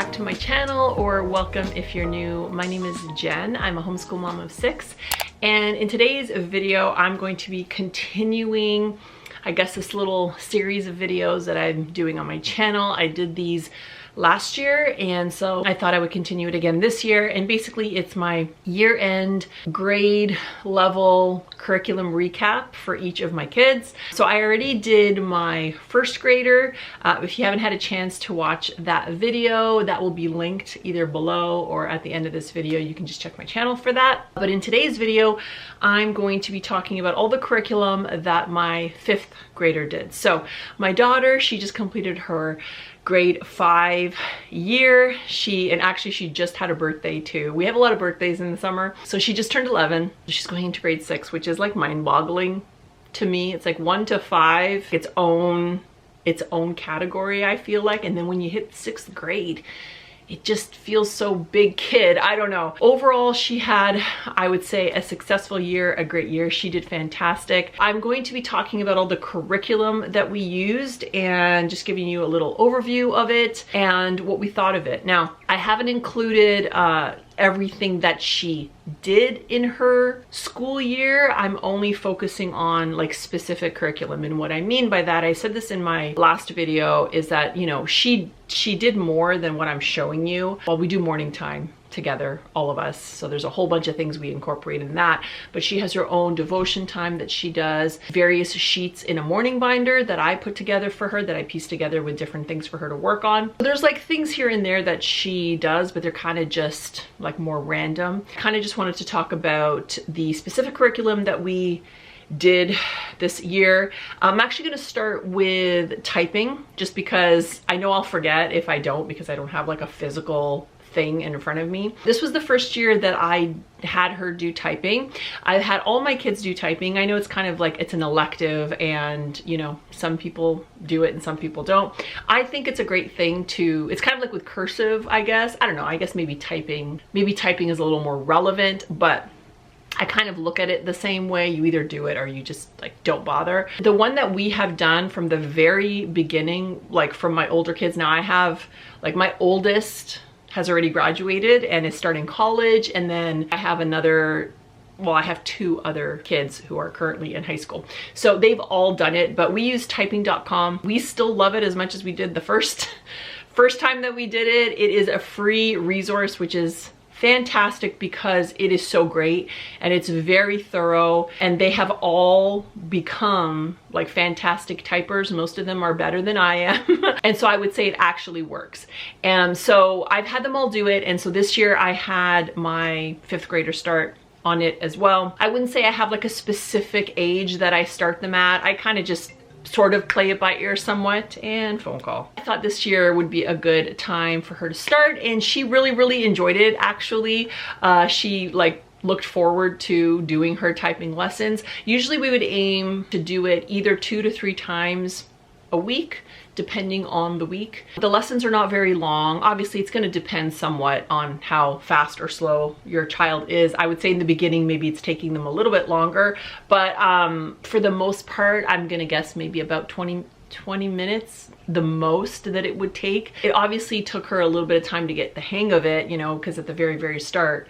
back to my channel, or welcome if you're new. My name is Jen. I'm a homeschool mom of 6, and in today's video I'm going to be continuing, I guess, this little series of videos that I'm doing on my channel. I did these last year, and so I thought I would continue it again this year. And basically it's my year-end grade level curriculum recap for each of my kids. So I already did my first grader. If you haven't had a chance to watch that video, that will be linked either below or at the end of this video. You can just check my channel for that. But in today's video, I'm going to be talking about all the curriculum that my 5th grader did. So my daughter, she just completed her grade 5 year. She just had a birthday too. We have a lot of birthdays in the summer. So she just turned 11. She's going into grade 6, which is like mind-boggling to me. It's like 1 to 5, its own category, I feel like. And then when you hit 6th grade, it just feels so big kid. I don't know. Overall, she had, I would say, a successful year, a great year. She did fantastic. I'm going to be talking about all the curriculum that we used and just giving you a little overview of it and what we thought of it. Now, I haven't included everything that she did in her school year. I'm only focusing on like specific curriculum, and what I mean by that, I said this in my last video, is that, you know, she did more than what I'm showing you. Well, we do morning time together, all of us, so there's a whole bunch of things we incorporate in that, but she has her own devotion time that she does, various sheets in a morning binder that I put together for her, that I pieced together with different things for her to work on. There's like things here and there that she does, but they're kind of just like more random. Kind of just wanted to talk about the specific curriculum that we did this year. I'm actually going to start with typing, just because I know I'll forget if I don't, because I don't have like a physical thing in front of me. This was the first year that I had her do typing. I've had all my kids do typing. I know it's kind of like it's an elective, and you know, some people do it and some people don't. I think it's a great thing to, it's kind of like with cursive, I guess. I don't know, I guess maybe typing is a little more relevant, but I kind of look at it the same way. You either do it or you just like don't bother. The one that we have done from the very beginning, like from my older kids, now I have like my oldest has already graduated and is starting college, and then I have I have 2 other kids who are currently in high school. So they've all done it, but we use typing.com. We still love it as much as we did the first time that we did it. It is a free resource, which is fantastic because it is so great and it's very thorough, and they have all become like fantastic typers. Most of them are better than I am. And so I would say it actually works. And so I've had them all do it. And so this year I had my 5th grader start on it as well. I wouldn't say I have like a specific age that I start them at. I kind of just sort of play it by ear somewhat. And phone call. I thought this year would be a good time for her to start, and she really enjoyed it. Actually, she like looked forward to doing her typing lessons. Usually we would aim to do it either 2 to 3 times a week, depending on the week. The lessons are not very long. Obviously, it's going to depend somewhat on how fast or slow your child is. I would say in the beginning, maybe it's taking them a little bit longer, but for the most part, I'm going to guess maybe about 20 minutes, the most that it would take. It obviously took her a little bit of time to get the hang of it, you know, because at the very start,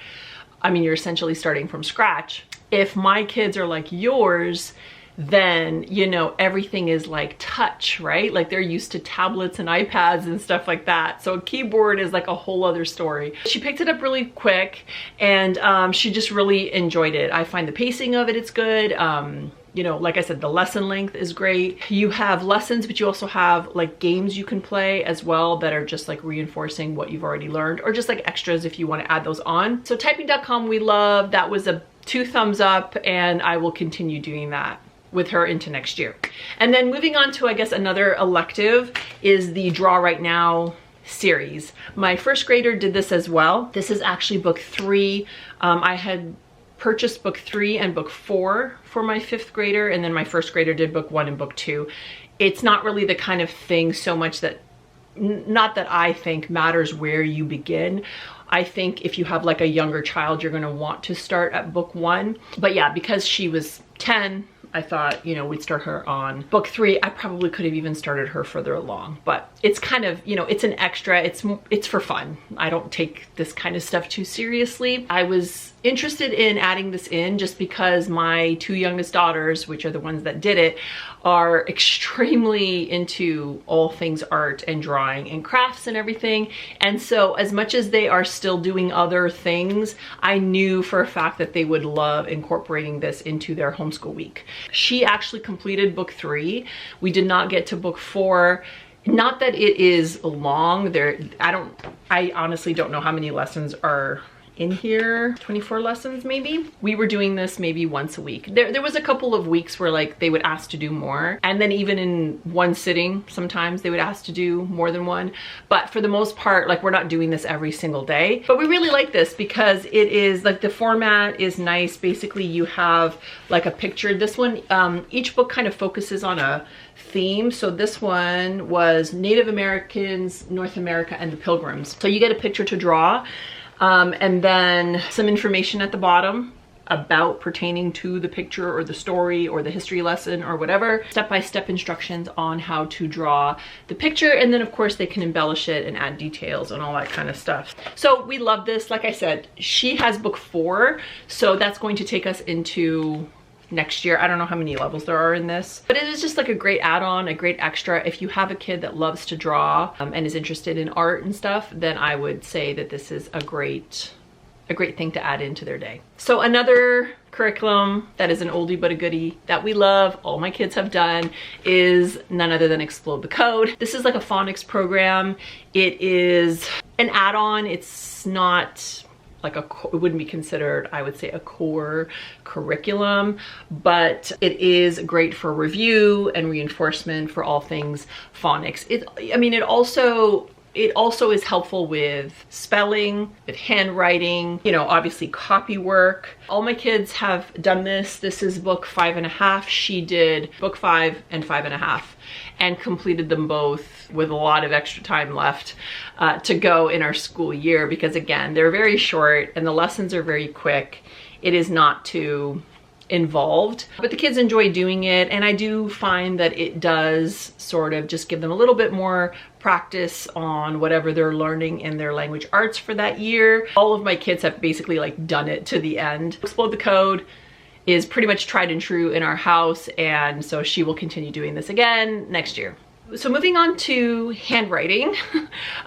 I mean, you're essentially starting from scratch. If my kids are like yours, then, you know, everything is like touch, right? Like they're used to tablets and iPads and stuff like that. So a keyboard is like a whole other story. She picked it up really quick, and she just really enjoyed it. I find the pacing of it, it's good. You know, like I said, the lesson length is great. You have lessons, but you also have like games you can play as well that are just like reinforcing what you've already learned, or just like extras if you want to add those on. So typing.com we love. That was a 2 thumbs up, and I will continue doing that with her into next year. And then moving on to, I guess, another elective is the Draw Right Now series. My 1st grader did this as well. This is actually book 3. I had purchased book 3 and book 4 for my 5th grader, and then my 1st grader did book 1 and book 2. It's not really the kind of thing so much that, not that I think matters where you begin. I think if you have like a younger child, you're going to want to start at book 1. But yeah, because she was 10, I thought, you know, we'd start her on book 3. I probably could have even started her further along, but it's kind of, you know, it's an extra, it's for fun. I don't take this kind of stuff too seriously. I was interested in adding this in just because my 2 youngest daughters, which are the ones that did it, are extremely into all things art and drawing and crafts and everything. And so as much as they are still doing other things, I knew for a fact that they would love incorporating this into their homeschool week. She actually completed book 3. We did not get to book 4. Not that it is long. I honestly don't know how many lessons are in here. 24 lessons maybe. We were doing this maybe once a week. There was a couple of weeks where like they would ask to do more, and then even in one sitting sometimes they would ask to do more than one, but for the most part, like, we're not doing this every single day. But we really like this because it is like, the format is nice. Basically you have like a picture. This one, each book kind of focuses on a theme. So this one was Native Americans, North America, and the Pilgrims. So you get a picture to draw. And then some information at the bottom about pertaining to the picture or the story or the history lesson or whatever. Step-by-step instructions on how to draw the picture. And then of course they can embellish it and add details and all that kind of stuff. So we love this. Like I said, she has book 4. So that's going to take us into next year. I don't know how many levels there are in this, but it is just like a great add-on, a great extra. If you have a kid that loves to draw and is interested in art and stuff, then I would say that this is a great thing to add into their day. So another curriculum that is an oldie but a goodie that we love, all my kids have done, is none other than Explode the Code. This is like a phonics program. It is an add-on. It's not like it wouldn't be considered, I would say, a core curriculum, but it is great for review and reinforcement for all things phonics. It also is helpful with spelling, with handwriting, you know, obviously copy work. All my kids have done this. This is book 5.5. She did book 5 and 5.5 and completed them both with a lot of extra time left to go in our school year, because again, they're very short and the lessons are very quick. It is not too involved, but the kids enjoy doing it, and I do find that it does sort of just give them a little bit more practice on whatever they're learning in their language arts for that year. All of my kids have basically like done it to the end. Explode the Code is pretty much tried and true in our house, and so she will continue doing this again next year. So moving on to handwriting.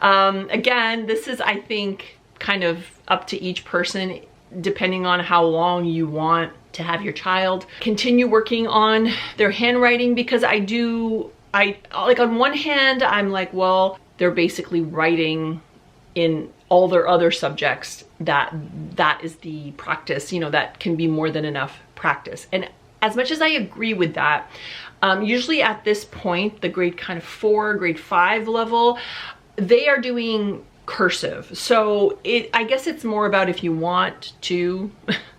Again, this is, I think, kind of up to each person depending on how long you want to have your child continue working on their handwriting, because I like, on one hand, I'm like, well, they're basically writing in all their other subjects. That is the practice, you know, that can be more than enough practice. And as much as I agree with that, usually at this point, the grade kind of 4, grade 5 level, they are doing cursive. So I guess it's more about if you want to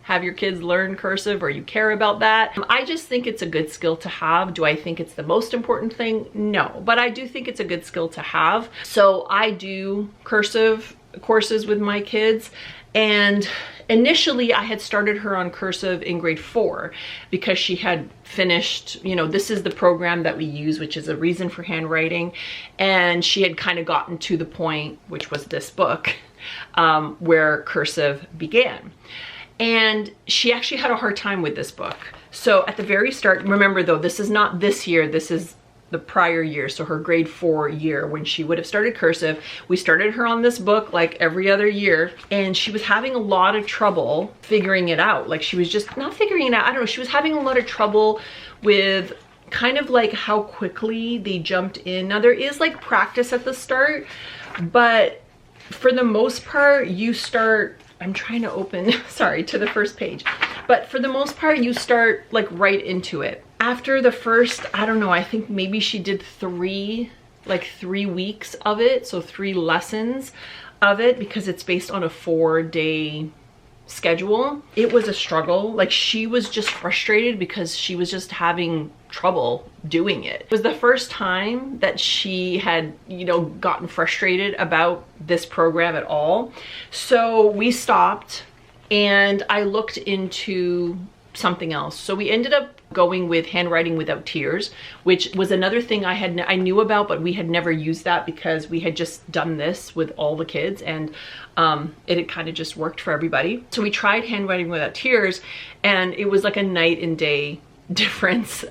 have your kids learn cursive or you care about that. I just think it's a good skill to have. Do I think it's the most important thing? No, but I do think it's a good skill to have. So I do cursive courses with my kids, and initially I had started her on cursive in grade 4 because she had finished, you know, this is the program that we use, which is A Reason for Handwriting, and she had kind of gotten to the point, which was this book, where cursive began. And she actually had a hard time with this book. So at the very start, remember though, this is not this year, this is the prior year, so her grade 4 year when she would have started cursive. We started her on this book like every other year, and she was having a lot of trouble figuring it out. Like, she was just not figuring it out, I don't know, she was having a lot of trouble with kind of like how quickly they jumped in. Now there is like practice at the start, but for the most part you start, I'm trying to open, sorry, to the first page, but for the most part you start like right into it. After the first, I don't know, I think maybe she did 3 weeks of it, so 3 lessons of it, because it's based on a 4-day schedule. It was a struggle. Like, she was just frustrated because she was just having trouble doing it. It was the first time that she had, you know, gotten frustrated about this program at all. So we stopped and I looked into something else. So we ended up going with Handwriting Without Tears, which was another thing I knew about, but we had never used that because we had just done this with all the kids, and it had kind of just worked for everybody. So we tried Handwriting Without Tears, and it was like a night and day difference.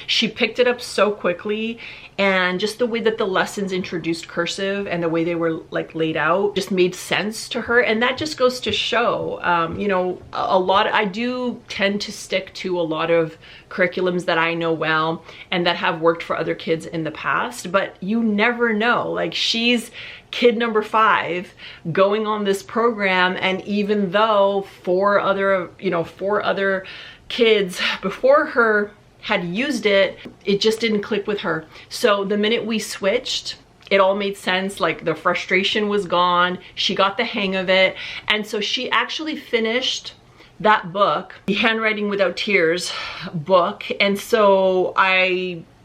She picked it up so quickly, and just the way that the lessons introduced cursive and the way they were like laid out just made sense to her. And that just goes to show, you know, I do tend to stick to a lot of curriculums that I know well and that have worked for other kids in the past, but you never know. Like, she's kid number 5 going on this program, and even though four other kids before her had used it, it just didn't click with her. So the minute we switched, it all made sense. Like, the frustration was gone. She got the hang of it. And so she actually finished that book, the Handwriting Without Tears book. And so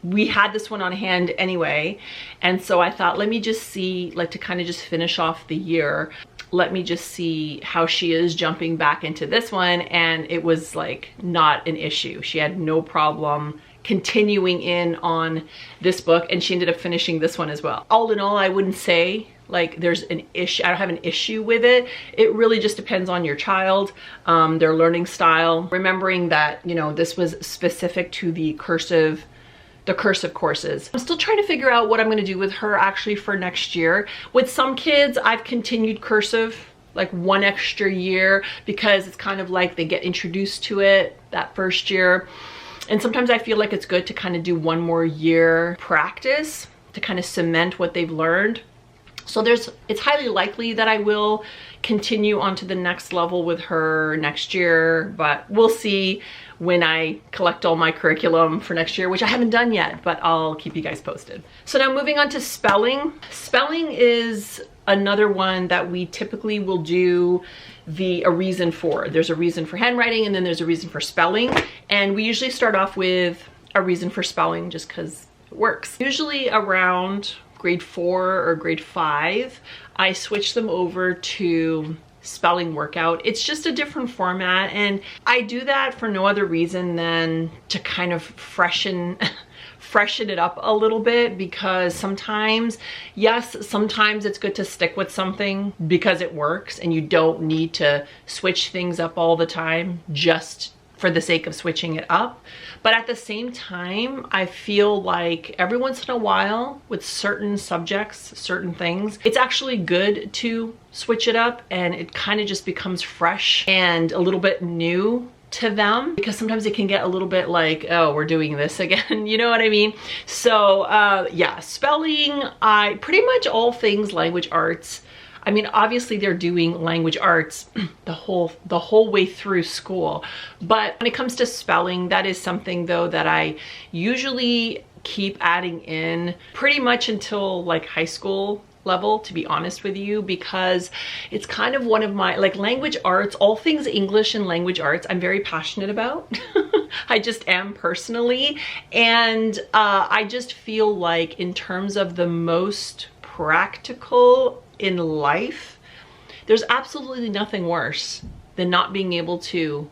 we had this one on hand anyway. And so I thought, let me just see, like, to kind of just finish off the year, let me just see how she is jumping back into this one. And it was like not an issue. She had no problem continuing in on this book, and she ended up finishing this one as well. All in all, I wouldn't say like there's an issue. I don't have an issue with it. It really just depends on your child, their learning style. Remembering that, you know, this was specific to the cursive courses. I'm still trying to figure out what I'm going to do with her actually for next year. With some kids, I've continued cursive like one extra year because it's kind of like they get introduced to it that first year. And sometimes I feel like it's good to kind of do one more year practice to kind of cement what they've learned. So it's highly likely that I will continue on to the next level with her next year, but we'll see when I collect all my curriculum for next year, which I haven't done yet, but I'll keep you guys posted. So now moving on to spelling. Spelling is another one that we typically will do a reason for. There's a reason for handwriting, and then there's a reason for spelling. And we usually start off with a reason for spelling just because it works. Usually around grade 4 or grade 5, I switch them over to spelling workout. It's just a different format, and I do that for no other reason than to kind of freshen it up a little bit, because sometimes it's good to stick with something because it works and you don't need to switch things up all the time just for the sake of switching it up. But at the same time, I feel like every once in a while with certain subjects, certain things, it's actually good to switch it up, and it kind of just becomes fresh and a little bit new to them, because sometimes it can get a little bit like, oh, we're doing this again, you know what I mean? So yeah, spelling, pretty much all things language arts. I mean, obviously they're doing language arts the whole way through school. But when it comes to spelling, that is something though that I usually keep adding in pretty much until like high school level, to be honest with you, because it's kind of one of my, like, language arts, all things English and language arts, I'm very passionate about. I just am personally. And I just feel like in terms of the most practical in life, there's absolutely nothing worse than not being able to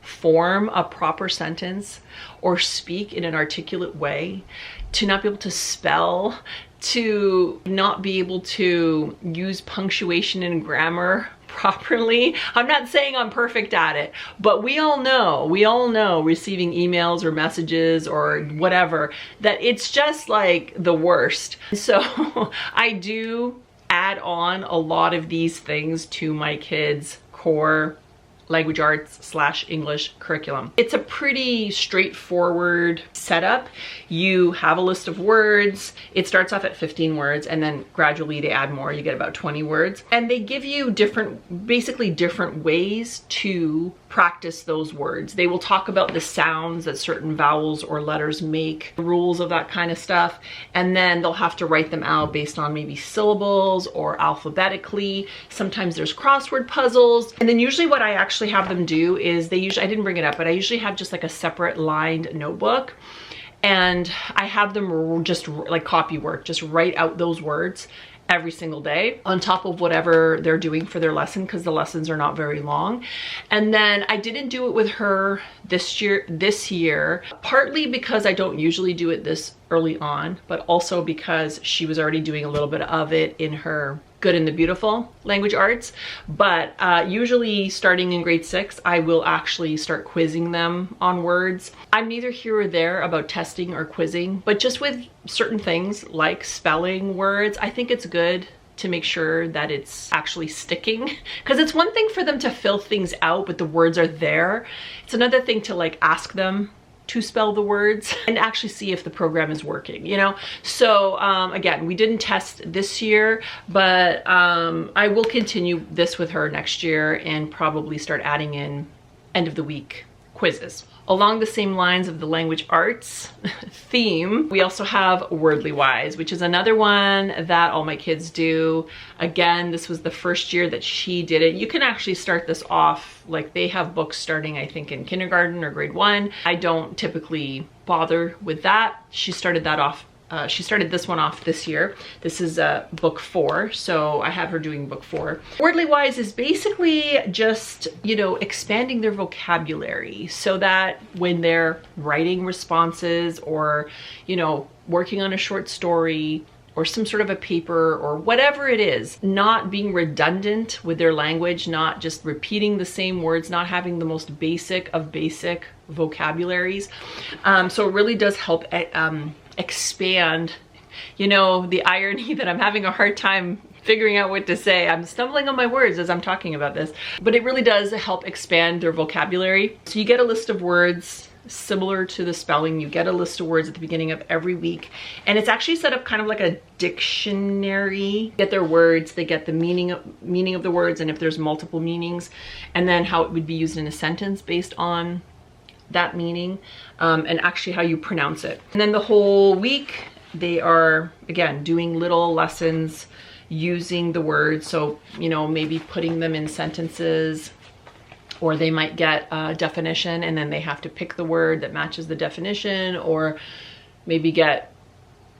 form a proper sentence or speak in an articulate way, to not be able to spell, to not be able to use punctuation and grammar properly. I'm not saying I'm perfect at it, but we all know receiving emails or messages or whatever, that it's just like the worst. So I do add on a lot of these things to my kids' core language arts / English curriculum. It's a pretty straightforward setup. You have a list of words. It starts off at 15 words, and then gradually they add more. You get about 20 words. And they give you basically different ways to practice those words. They will talk about the sounds that certain vowels or letters make, the rules of that kind of stuff, and then they'll have to write them out based on maybe syllables or alphabetically. Sometimes there's crossword puzzles. And then usually what I actually have them do is I didn't bring it up, but I usually have just like a separate lined notebook, and I have them just like copy work, just write out those words every single day on top of whatever they're doing for their lesson, because the lessons are not very long. And then I didn't do it with her this year, partly because I don't usually do it this early on, but also because she was already doing a little bit of it in her Good and the Beautiful language arts. But usually starting in grade 6, I will actually start quizzing them on words. I'm neither here or there about testing or quizzing, but just with certain things like spelling words, I think it's good to make sure that it's actually sticking, because it's one thing for them to fill things out, but the words are there. It's another thing to like ask them to spell the words and actually see if the program is working, you know? So again, we didn't test this year, but I will continue this with her next year and probably start adding in end of the week quizzes. Along the same lines of the language arts theme, we also have Wordly Wise, which is another one that all my kids do. Again, this was the first year that she did it. You can actually start this off, like they have books starting, I think, in kindergarten or grade 1. I don't typically bother with that. She started that off. She started this one off this year. This is book 4, so I have her doing book 4. Wordly Wise is basically just, you know, expanding their vocabulary so that when they're writing responses or, you know, working on a short story or some sort of a paper or whatever it is, not being redundant with their language, not just repeating the same words, not having the most basic of basic vocabularies. So it really does help expand, you know, the irony that I'm having a hard time figuring out what to say. I'm stumbling on my words as I'm talking about this, but it really does help expand their vocabulary. So you get a list of words similar to the spelling. You get a list of words at the beginning of every week, and it's actually set up kind of like a dictionary. Get their words, they get the meaning of the words, and if there's multiple meanings, and then how it would be used in a sentence based on that meaning, and actually how you pronounce it. And then the whole week they are, again, doing little lessons using the words. So, you know, maybe putting them in sentences, or they might get a definition and then they have to pick the word that matches the definition, or maybe get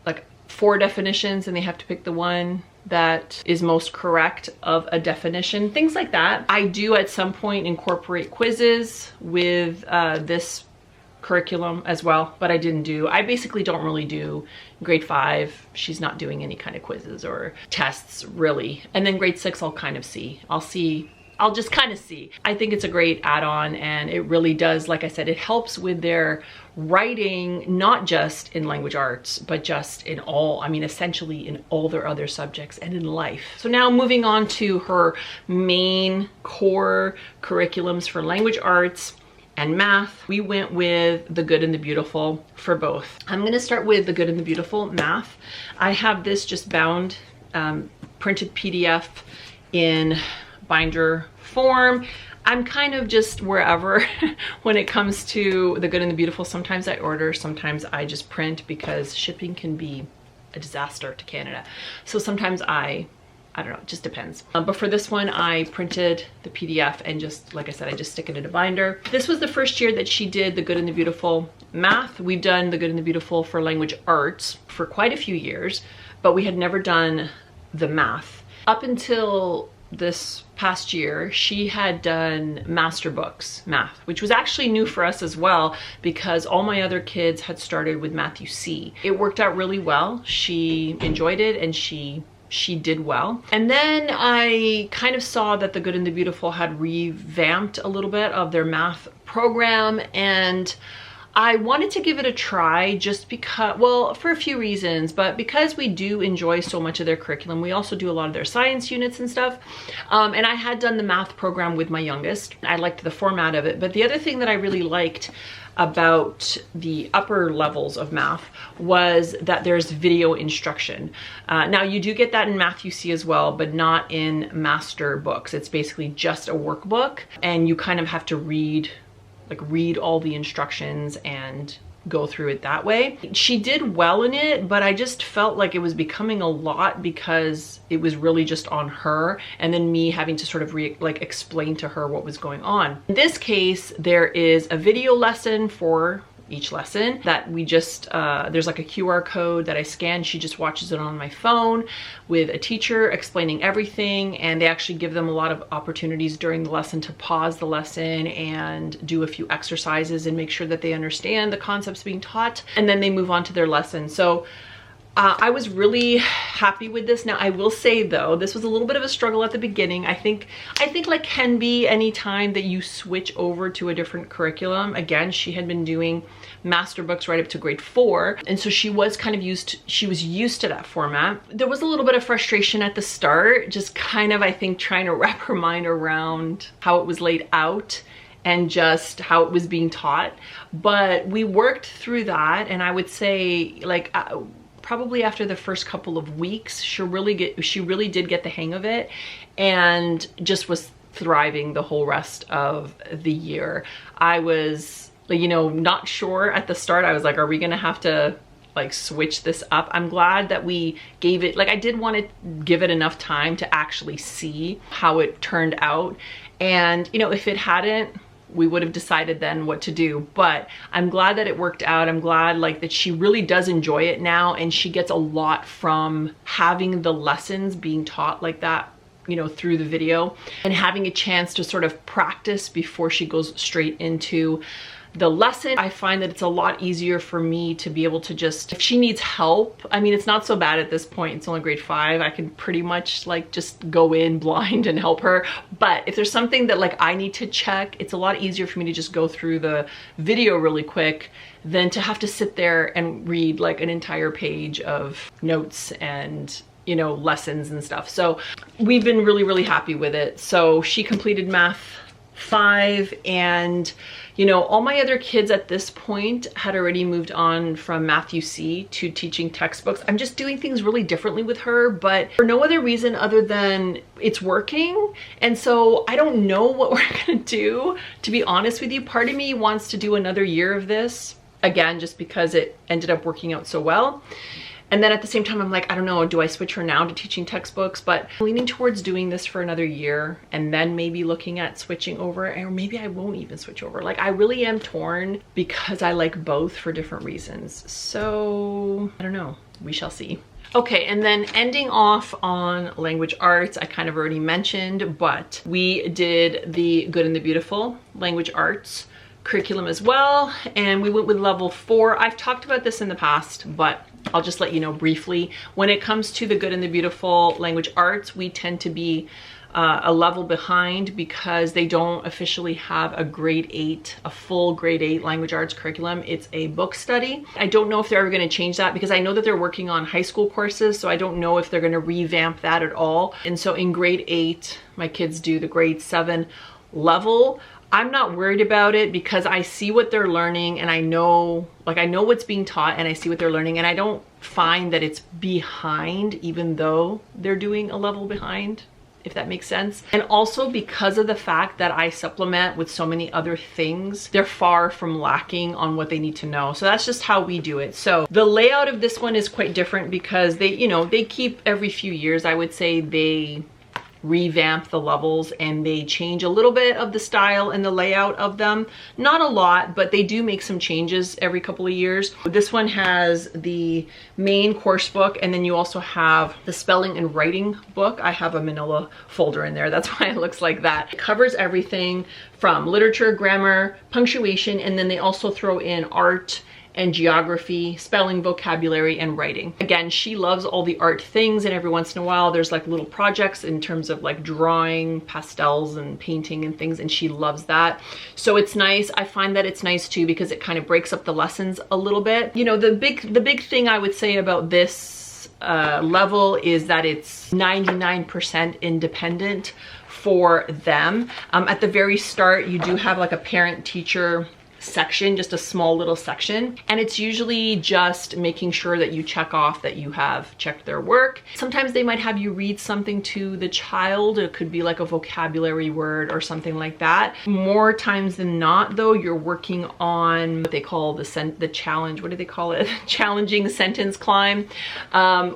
like 4 definitions and they have to pick the one that is most correct of a definition, things like that. I do at some point incorporate quizzes with this curriculum as well, but I didn't do. I basically don't really do grade 5. She's not doing any kind of quizzes or tests really. And then grade 6, I'll kind of see. I'll just kind of see. I think it's a great add-on, and it really does, like I said, it helps with their writing, not just in language arts, but just in all, I mean, essentially in all their other subjects and in life. So now moving on to her main core curriculums for language arts and math, we went with the Good and the Beautiful for both. I'm gonna start with the Good and the Beautiful math. I have this just bound, printed PDF in binder form. I'm kind of just wherever when it comes to the Good and the Beautiful. Sometimes I order, sometimes I just print, because shipping can be a disaster to Canada. So sometimes I don't know, it just depends. But for this one, I printed the PDF and just, like I said, I just stick it in a binder. This was the first year that she did the Good and the Beautiful math. We've done the Good and the Beautiful for language arts for quite a few years, but we had never done the math. Up until this past year, she had done master books math, which was actually new for us as well, because all my other kids had started with Matthew C. It worked out really well. She enjoyed it and she did well. And then I kind of saw that the Good and the Beautiful had revamped a little bit of their math program, and I wanted to give it a try just because, well, for a few reasons, but because we do enjoy so much of their curriculum. We also do a lot of their science units and stuff. And I had done the math program with my youngest. I liked the format of it. But the other thing that I really liked about the upper levels of math was that there's video instruction. Now you do get that in Math UC as well, but not in master books. It's basically just a workbook, and you kind of have to read all the instructions and go through it that way. She did well in it, but I just felt like it was becoming a lot because it was really just on her, and then me having to sort of explain to her what was going on. In this case, there is a video lesson for each lesson, that we just, there's like a QR code that I scan. She just watches it on my phone with a teacher explaining everything, and they actually give them a lot of opportunities during the lesson to pause the lesson and do a few exercises and make sure that they understand the concepts being taught, and then they move on to their lesson. So I was really happy with this. Now, I will say though, this was a little bit of a struggle at the beginning. I think like can be any time that you switch over to a different curriculum. Again, she had been doing master books right up to grade 4. And so she was kind of used to that format. There was a little bit of frustration at the start, just kind of, I think, trying to wrap her mind around how it was laid out and just how it was being taught. But we worked through that, and I would say like, probably after the first couple of weeks, she really did get the hang of it, and just was thriving the whole rest of the year. I was, you know, not sure at the start. I was like, are we gonna have to like switch this up? I'm glad that we gave it, like, I did want to give it enough time to actually see how it turned out. And, you know, if it hadn't, we would have decided then what to do. But I'm glad that it worked out. I'm glad like that she really does enjoy it now, and she gets a lot from having the lessons being taught like that, you know, through the video, and having a chance to sort of practice before she goes straight into the lesson. I find that it's a lot easier for me to be able to just, if she needs help, I mean, it's not so bad at this point, it's only grade 5, I can pretty much like just go in blind and help her. But if there's something that like I need to check, it's a lot easier for me to just go through the video really quick than to have to sit there and read like an entire page of notes and, you know, lessons and stuff. So we've been really happy with it. So she completed Math 5, and you know, all my other kids at this point had already moved on from Math UC to teaching textbooks. I'm just doing things really differently with her, but for no other reason other than it's working. And so I don't know what we're gonna do, to be honest with you. Part of me wants to do another year of this, again, just because it ended up working out so well. And then at the same time, I'm like, I don't know, do I switch her now to teaching textbooks? But I'm leaning towards doing this for another year, and then maybe looking at switching over, or maybe I won't even switch over. Like, I really am torn because I like both for different reasons. So I don't know, we shall see. Okay, and then ending off on language arts, I kind of already mentioned, but we did the Good and the Beautiful language arts curriculum as well, and we went with level 4. I've talked about this in the past, but I'll just let you know briefly. When it comes to the Good and the Beautiful language arts, we tend to be a level behind because they don't officially have a grade 8, a full grade 8 language arts curriculum. It's a book study. I don't know if they're ever going to change that, because I know that they're working on high school courses, so I don't know if they're going to revamp that at all. And so in grade 8, my kids do the grade 7 level. I'm not worried about it because I see what they're learning, and I know what's being taught, and I see what they're learning, and I don't find that it's behind even though they're doing a level behind, if that makes sense. And also because of the fact that I supplement with so many other things, they're far from lacking on what they need to know. So that's just how we do it. So the layout of this one is quite different because they, you know, they keep every few years, I would say, they revamp the levels and they change a little bit of the style and the layout of them. Not a lot, but they do make some changes every couple of years. This one has the main course book, and then you also have the spelling and writing book. I have a manila folder in there, that's why it looks like that. It covers everything from literature, grammar, punctuation, and then they also throw in art and geography, spelling, vocabulary, and writing. Again, she loves all the art things, and every once in a while there's like little projects in terms of like drawing, pastels, and painting and things, and she loves that. So it's nice. I find that it's nice too because it kind of breaks up the lessons a little bit. You know, the big thing I would say about this level is that it's 99% independent for them. At the very start, you do have like a parent-teacher section, just a small little section, and it's usually just making sure that you check off that you have checked their work. Sometimes they might have you read something to the child. It could be like a vocabulary word or something like that. More times than not though, you're working on what they call the challenge, what do they call it? Challenging sentence climb,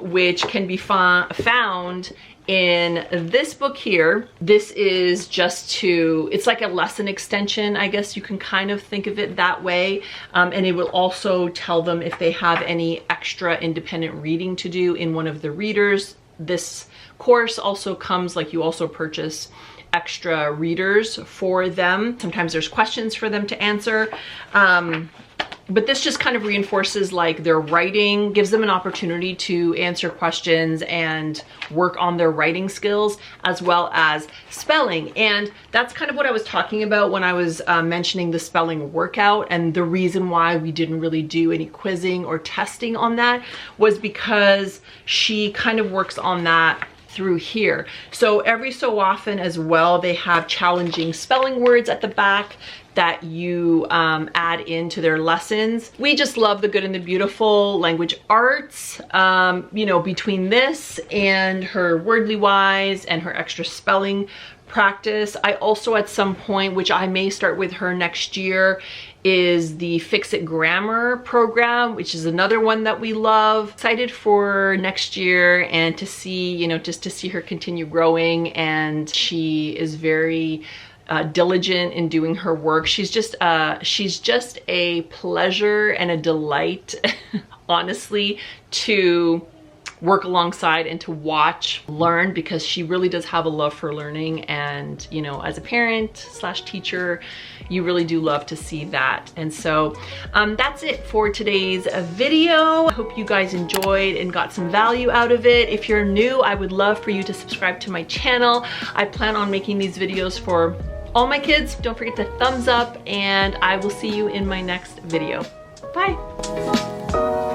which can be found In this book here, this is just to, it's like a lesson extension, I guess you can kind of think of it that way. And it will also tell them if they have any extra independent reading to do in one of the readers. This course also comes, like, you also purchase extra readers for them. Sometimes there's questions for them to answer. But this just kind of reinforces like their writing, gives them an opportunity to answer questions and work on their writing skills as well as spelling. And that's kind of what I was talking about when I was mentioning the spelling workout, and the reason why we didn't really do any quizzing or testing on that was because she kind of works on that through here. So every so often as well, they have challenging spelling words at the back that you add into their lessons. We just love the good and the beautiful language arts. You know, between this and her Wordly Wise and her extra spelling practice, I also at some point, which I may start with her next year, is the Fix It Grammar program, which is another one that we love. Excited for next year and to see, you know, just to see her continue growing. And she is very diligent in doing her work. She's just a pleasure and a delight, honestly, to work alongside and to watch, learn, because she really does have a love for learning. And, you know, as a parent slash teacher, you really do love to see that. And so that's it for today's video. I hope you guys enjoyed and got some value out of it. If you're new, I would love for you to subscribe to my channel. I plan on making these videos for all my kids. Don't forget to thumbs up, and I will see you in my next video. Bye.